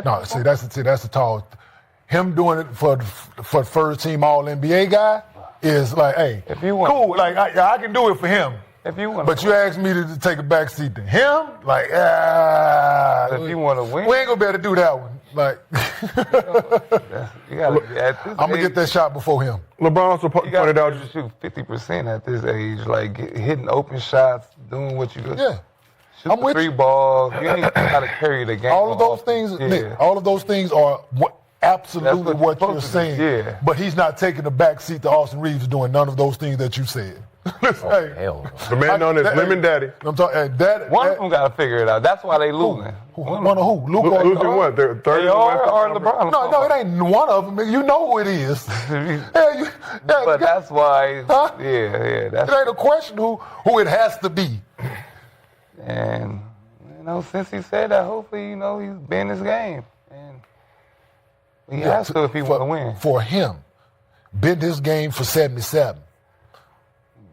No, that's the tall. Him doing it for first team All NBA guy is like, hey, if you want, cool. Like I can do it for him. If you want, but you asked me to take a backseat to him, like, if you want to win, we ain't gonna be able to do that one. Like, you gotta, I'm gonna get that shot before him. LeBron also pointed out you shoot 50% at this age, like hitting open shots, doing what you do. Yeah. Shoot the three ball. You ain't gotta carry the game. All of those things, yeah. Nick, all of those things are absolutely what you're saying. Yeah. But he's not taking the back seat to Austin Reaves doing none of those things that you said. Hell. The man known as Lemon Daddy. I'm talking. One of them got to figure it out. That's why they losing. One of who? Luka losing what? They're third or LeBron. No, it ain't one of them. You know who it is. But that's why. Huh? Yeah. It ain't a question who it has to be. And since he said that, hopefully he's been his game, and he has to if he want to win. For him, bend his game for 77.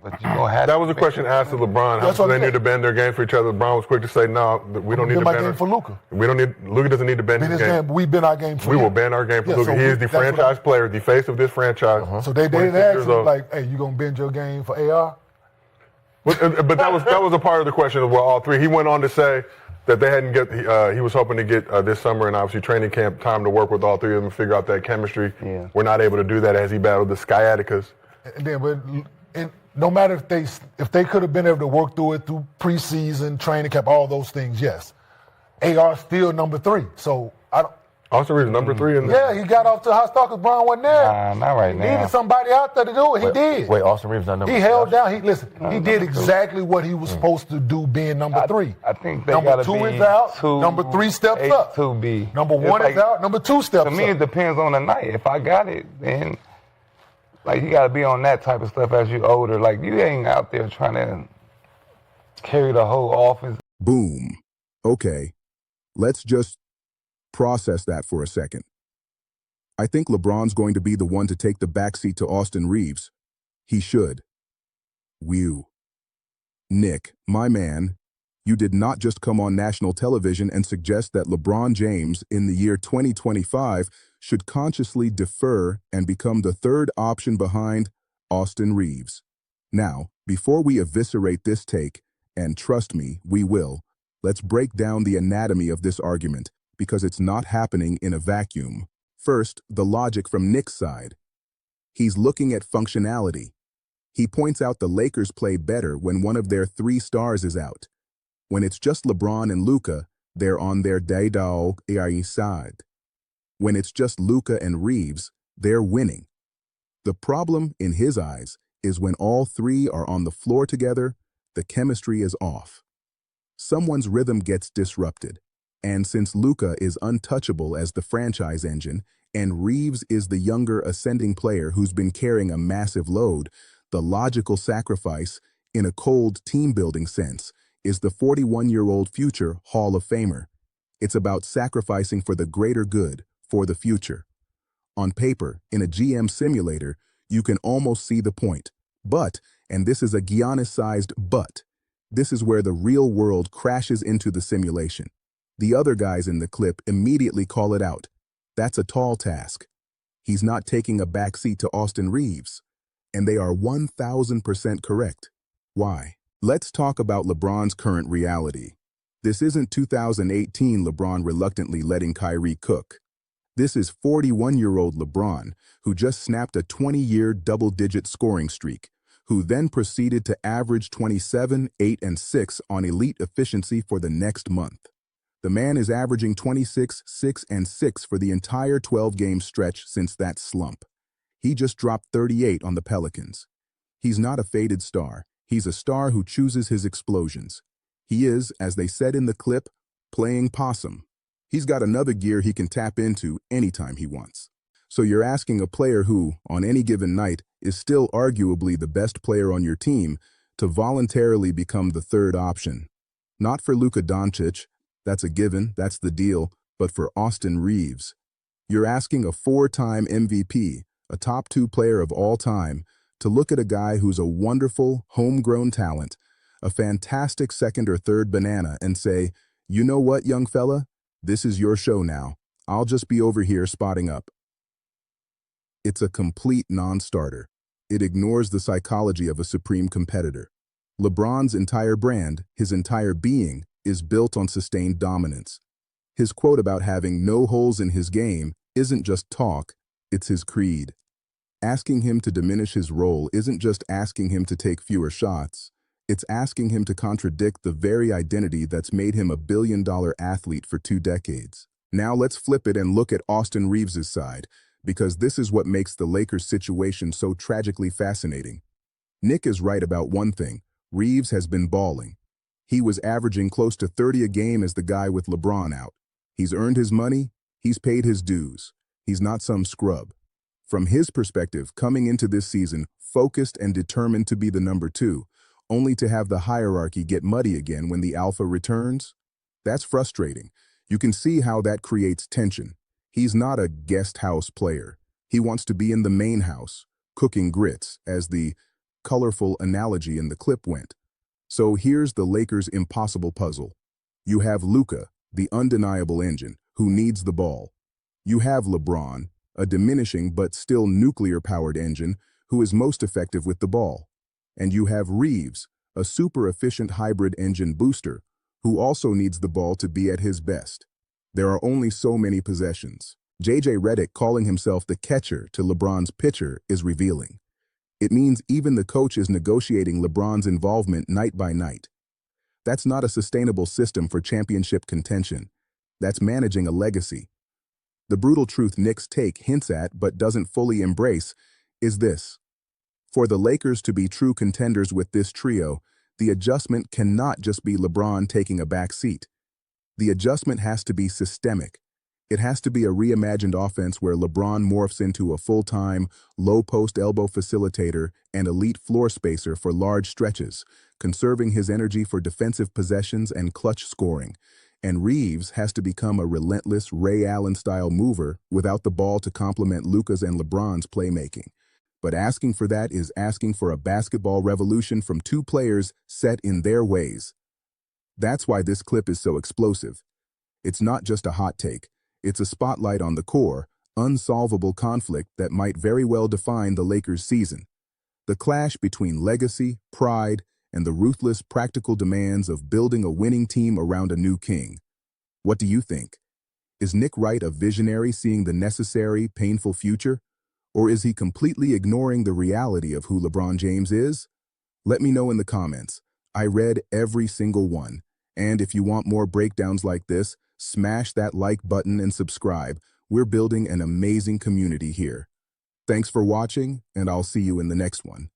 But you gonna have that was a question asked to LeBron. How they need to bend their game for each other. LeBron was quick to say, "No, we don't need to bend our game for Luka. Luka doesn't need to bend his game. We bend our game for him. We will bend our game for Luka. He is the franchise player, the face of this franchise. So they didn't ask him like, "Hey, you gonna bend your game for AR?" But that was a part of the question of all three. He went on to say that they hadn't he was hoping to get this summer and obviously training camp time to work with all three of them and figure out that chemistry. Yeah. We're not able to do that as he battled the sciaticas. And then, no matter if they could have been able to work through it through preseason, training camp, all those things, yes. AR still number 3. So I don't. Austin Reaves number 3 in Yeah, he got off to a hot start because Brown wasn't there. Nah, not right now. He needed somebody out there to do it. He did. Wait, Austin Reaves not number 3. He held down. He did exactly what he was supposed to do being number 3. I think they number gotta 2 be is out. 2, number 3 steps up. 2B. Number 1 is out. Number 2 steps up. To me, it depends on the night. If I got it, then you got to be on that type of stuff as you older. Like, you ain't out there trying to carry the whole offense. Boom. Okay. Let's just process that for a second. I think LeBron's going to be the one to take the backseat to Austin Reaves. He should. Whew. Nick, my man, you did not just come on national television and suggest that LeBron James in the year 2025 should consciously defer and become the third option behind Austin Reaves. Now, before we eviscerate this take, and trust me, we will, let's break down the anatomy of this argument, because it's not happening in a vacuum. First, the logic from Nick's side. He's looking at functionality. He points out the Lakers play better when one of their 3 stars is out. When it's just LeBron and Luka, they're on their day-dog side. When it's just Luka and Reaves, they're winning. The problem, in his eyes, is when all 3 are on the floor together, the chemistry is off. Someone's rhythm gets disrupted. And since Luka is untouchable as the franchise engine, and Reaves is the younger ascending player who's been carrying a massive load, the logical sacrifice, in a cold team-building sense, is the 41-year-old future Hall of Famer. It's about sacrificing for the greater good, for the future. On paper, in a GM simulator, you can almost see the point. But, and this is a Giannis-sized but, this is where the real world crashes into the simulation. The other guys in the clip immediately call it out. That's a tall task. He's not taking a backseat to Austin Reaves. And they are 1000% correct. Why? Let's talk about LeBron's current reality. This isn't 2018 LeBron reluctantly letting Kyrie cook. This is 41-year-old LeBron, who just snapped a 20-year double-digit scoring streak, who then proceeded to average 27, 8, and 6 on elite efficiency for the next month. The man is averaging 26, 6, and 6 for the entire 12-game stretch since that slump. He just dropped 38 on the Pelicans. He's not a faded star. He's a star who chooses his explosions. He is, as they said in the clip, playing possum. He's got another gear he can tap into anytime he wants. So you're asking a player who, on any given night, is still arguably the best player on your team to voluntarily become the third option. Not for Luka Doncic, that's a given, that's the deal, but for Austin Reaves. You're asking a 4-time MVP, a top 2 player of all time, to look at a guy who's a wonderful, homegrown talent, a fantastic second or third banana, and say, you know what, young fella? This is your show now. I'll just be over here spotting up. It's a complete non-starter. It ignores the psychology of a supreme competitor. LeBron's entire brand, his entire being, is built on sustained dominance. His quote about having no holes in his game isn't just talk, it's his creed. Asking him to diminish his role isn't just asking him to take fewer shots, it's asking him to contradict the very identity that's made him a billion-dollar athlete for 2 decades. Now let's flip it and look at Austin Reaves' side, because this is what makes the Lakers' situation so tragically fascinating. Nick is right about one thing: Reaves has been balling. He was averaging close to 30 a game as the guy with LeBron out. He's earned his money, he's paid his dues. He's not some scrub. From his perspective, coming into this season, focused and determined to be the number 2, only to have the hierarchy get muddy again when the alpha returns? That's frustrating. You can see how that creates tension. He's not a guest house player. He wants to be in the main house, cooking grits, as the colorful analogy in the clip went. So here's the Lakers' impossible puzzle. You have Luka, the undeniable engine, who needs the ball. You have LeBron, a diminishing but still nuclear-powered engine, who is most effective with the ball. And you have Reaves, a super-efficient hybrid engine booster, who also needs the ball to be at his best. There are only so many possessions. J.J. Redick calling himself the catcher to LeBron's pitcher is revealing. It means even the coach is negotiating LeBron's involvement night by night. That's not a sustainable system for championship contention. That's managing a legacy. The brutal truth Nick's take hints at but doesn't fully embrace is this. For the Lakers to be true contenders with this trio, the adjustment cannot just be LeBron taking a back seat. The adjustment has to be systemic. It has to be a reimagined offense where LeBron morphs into a full-time, low-post elbow facilitator and elite floor spacer for large stretches, conserving his energy for defensive possessions and clutch scoring. And Reaves has to become a relentless Ray Allen-style mover without the ball to complement Luka's and LeBron's playmaking. But asking for that is asking for a basketball revolution from 2 players set in their ways. That's why this clip is so explosive. It's not just a hot take. It's a spotlight on the core, unsolvable conflict that might very well define the Lakers' season. The clash between legacy, pride, and the ruthless practical demands of building a winning team around a new king. What do you think? Is Nick Wright a visionary seeing the necessary, painful future? Or is he completely ignoring the reality of who LeBron James is? Let me know in the comments. I read every single one. And if you want more breakdowns like this, smash that like button and subscribe. We're building an amazing community here. Thanks for watching, and I'll see you in the next one.